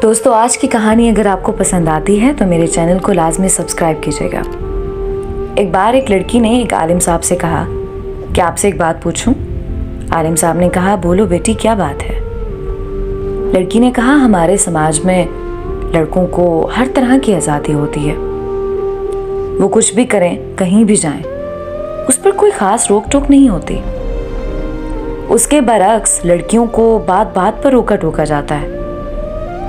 दोस्तों, आज की कहानी अगर आपको पसंद आती है तो मेरे चैनल को लाजमी सब्सक्राइब कीजिएगा। एक बार एक लड़की ने एक आलिम साहब से कहा कि आपसे एक बात पूछूं। आलिम साहब ने कहा, बोलो बेटी, क्या बात है। लड़की ने कहा, हमारे समाज में लड़कों को हर तरह की आज़ादी होती है। वो कुछ भी करें, कहीं भी जाएं, उस पर कोई ख़ास रोक टोक नहीं होती। उसके बरक्स लड़कियों को बात बात पर रोका टोका जाता है।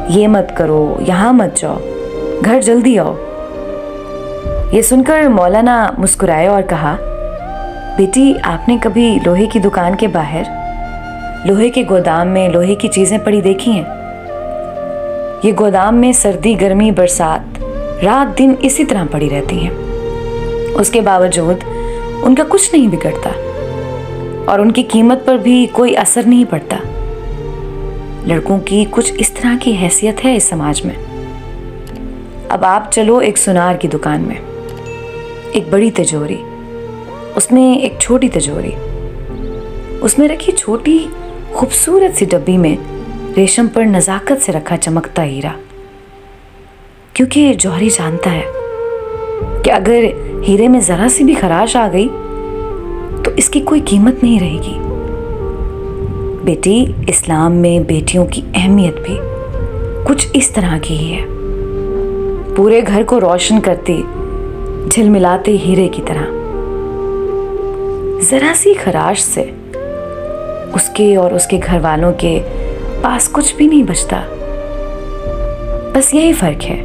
ये मत करो, यहाँ मत जाओ, घर जल्दी आओ। ये सुनकर मौलाना मुस्कुराए और कहा, बेटी, आपने कभी लोहे की दुकान के बाहर लोहे के गोदाम में लोहे की चीज़ें पड़ी देखी हैं? ये गोदाम में सर्दी, गर्मी, बरसात रात दिन इसी तरह पड़ी रहती हैं। उसके बावजूद उनका कुछ नहीं बिगड़ता और उनकी कीमत पर भी कोई असर नहीं पड़ता। लड़कों की कुछ इस तरह की हैसियत है इस समाज में। अब आप चलो एक सुनार की दुकान में। एक बड़ी तिजोरी, उसमें एक छोटी तिजोरी, उसमें रखी छोटी खूबसूरत सी डब्बी में रेशम पर नज़ाकत से रखा चमकता हीरा। क्योंकि जौहरी जानता है कि अगर हीरे में ज़रा सी भी खराश आ गई तो इसकी कोई कीमत नहीं रहेगी। बेटी, इस्लाम में बेटियों की अहमियत भी कुछ इस तरह की ही है। पूरे घर को रोशन करती, झिलमिलाते हीरे की तरह। जरा सी खराश से उसके और उसके घर वालों के पास कुछ भी नहीं बचता। बस यही फर्क है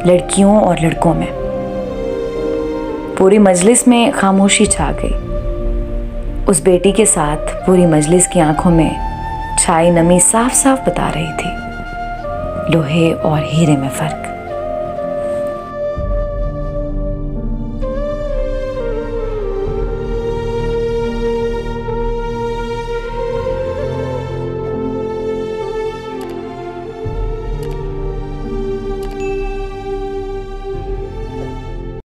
लड़कियों और लड़कों में। पूरी मजलिस में खामोशी छा गई। उस बेटी के साथ पूरी मजलिस की आंखों में छाई नमी साफ साफ बता रही थी लोहे और हीरे में फर्क।